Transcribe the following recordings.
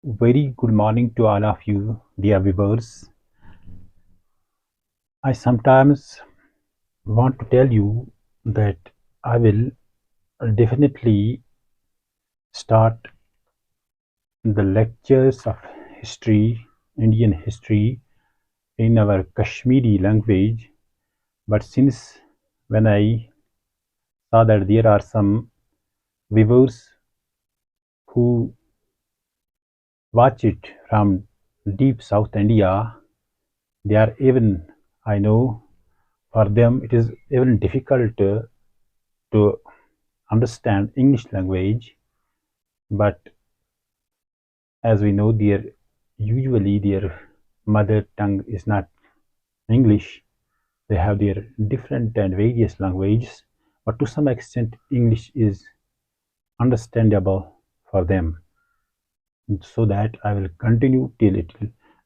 Very good morning to all of you, dear viewers. I sometimes want to tell you that I will definitely start the lectures of history, Indian history, in our Kashmiri language. But since when I saw that there are some viewers who watch it from deep South India, they are even, I know, for them it is even difficult to understand English language, but as we know, their mother tongue is not English. They have their different and various languages, but to some extent, English is understandable for them. So that I will continue till it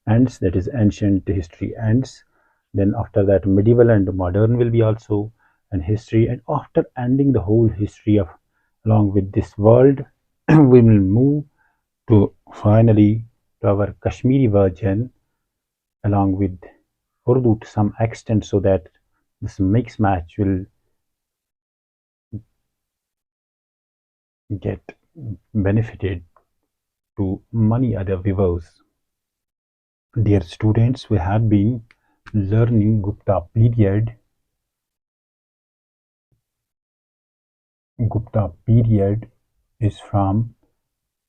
ends, that is, ancient history ends. Then, after that, medieval and modern will be also an history. And after ending the whole history of along with this world, we will move to finally to our Kashmiri version along with Urdu to some extent so that this mix match will get benefited to many other viewers. Dear students, we have been learning Gupta period. Gupta period is from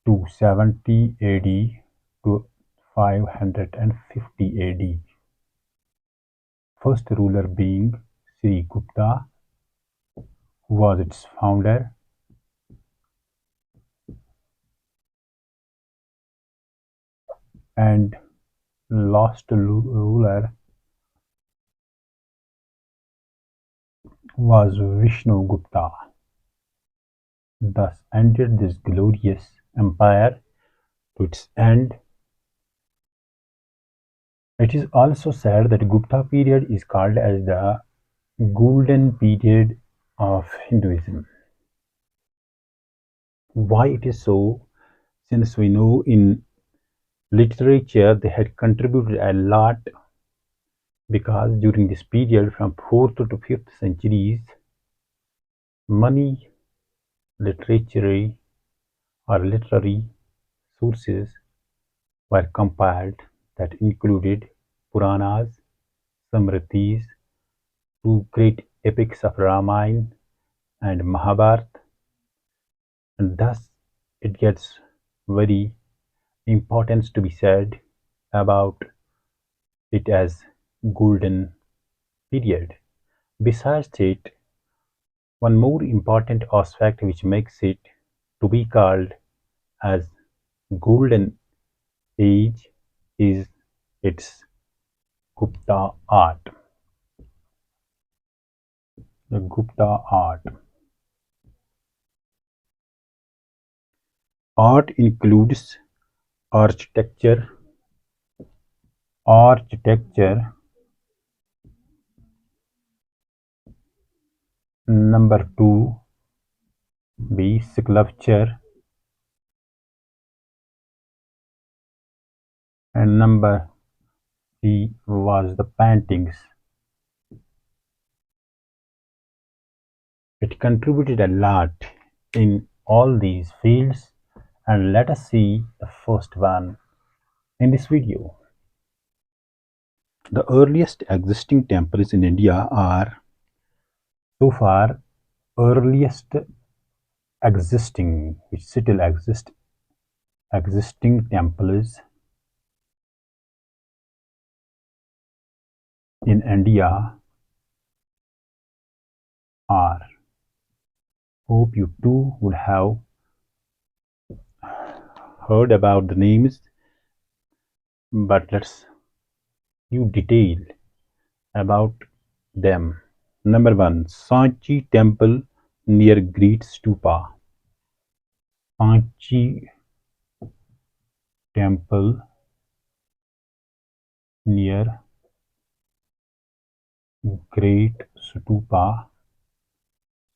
270 AD to 550 AD. First ruler being Sri Gupta, who was its founder, and last ruler was Vishnu Gupta. Thus ended this glorious empire to its end. It is also said that Gupta period is called as the golden period of Hinduism. Why it is so? Since we know in literature they had contributed a lot, because during this period from 4th to 5th centuries, many literary or literary sources were compiled that included Puranas, Smritis, two great epics of Ramayana and Mahabharata, and thus it gets very important to be said about it as golden period. Besides it, one more important aspect which makes it to be called as golden age is its Gupta art. The Gupta art. Art includes architecture, architecture, number two be sculpture, and number three was the paintings. It contributed a lot in all these fields, and let us see the first one in this video. The earliest existing temples in India are so far earliest existing, which still exist, existing temples in India are. Hope you too would have heard about the names, but let's give detail about them. Number one, Sanchi Temple near Great Stupa. Sanchi Temple near Great Stupa.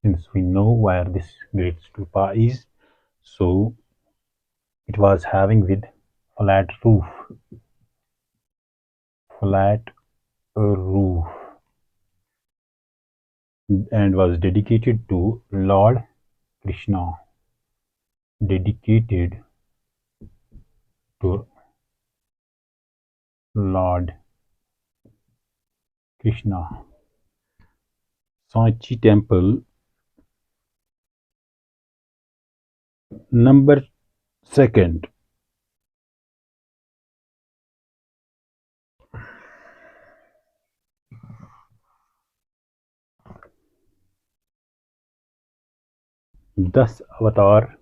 Since we know where this Great Stupa is, so it was having with flat roof, flat roof, and was dedicated to Lord Krishna. Dedicated to Lord Krishna. Sanchi Temple, number second. Das Avatar,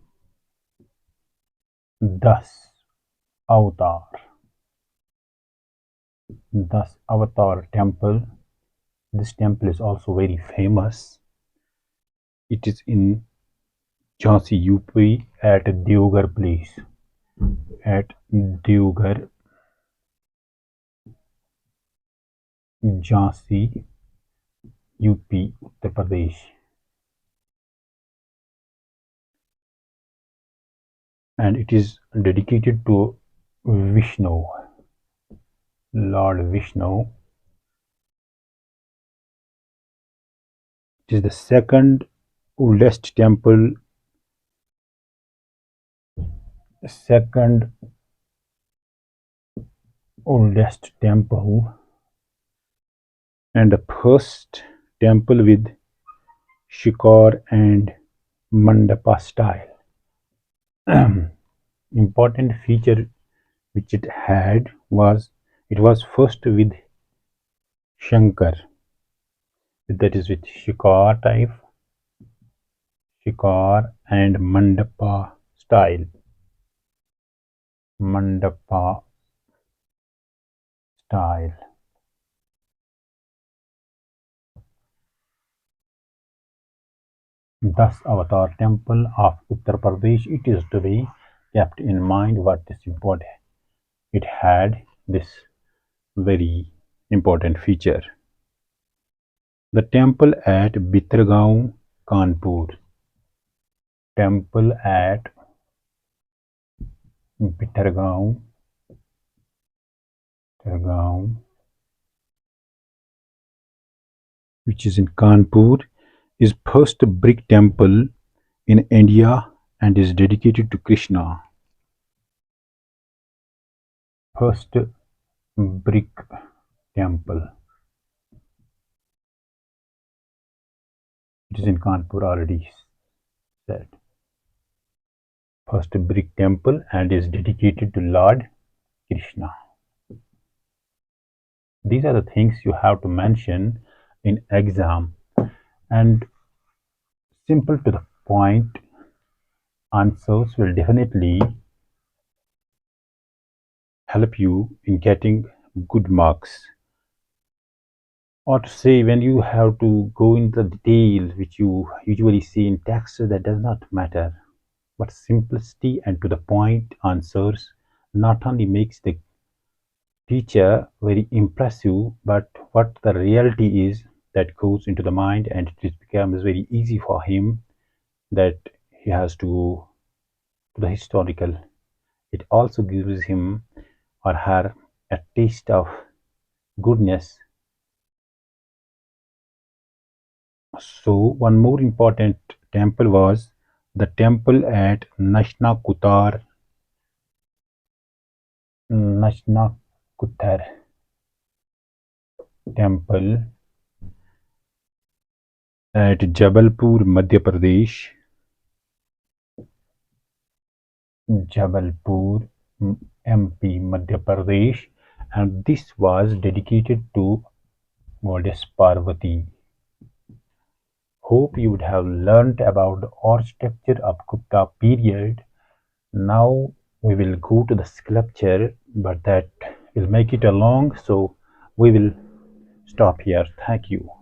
Das Avatar, Das Avatar Temple. This temple is also very famous. It is in Jhansi, UP at Deoghar place. At Deoghar, Jhansi, UP, Uttar Pradesh. And it is dedicated to Vishnu, Lord Vishnu. It is the second oldest temple, second oldest temple, and the first temple with shikar and mandapa style. Important feature which it had was it was first with Shankar, that is with shikar type, shikar and mandapa style. Mandapa style. Thus, Avatar Temple of Uttar Pradesh, it is to be kept in mind what is important. It had this very important feature. The temple at Bitargaon, Kanpur. Temple at Bitargaon, which is in Kanpur, is first brick temple in India and is dedicated to Krishna. First brick temple. It is in Kanpur already said. First brick temple and is dedicated to Lord Krishna. These are the things you have to mention in exam, and simple to the point answers will definitely help you in getting good marks. Or to say, when you have to go into the details which you usually see in text, that does not matter. But simplicity and to the point answers not only makes the teacher very impressive, but what the reality is that goes into the mind, and it becomes very easy for him that he has to go to the historical. It also gives him or her a taste of goodness. So one more important temple was the temple at Nashnakutar temple at Jabalpur, Madhya Pradesh. Jabalpur, MP, Madhya Pradesh, and this was dedicated to goddess Parvati. Hope you would have learnt about the architecture of Gupta period. Now we will go to the sculpture, but that will make it a long, so we will stop here. Thank you.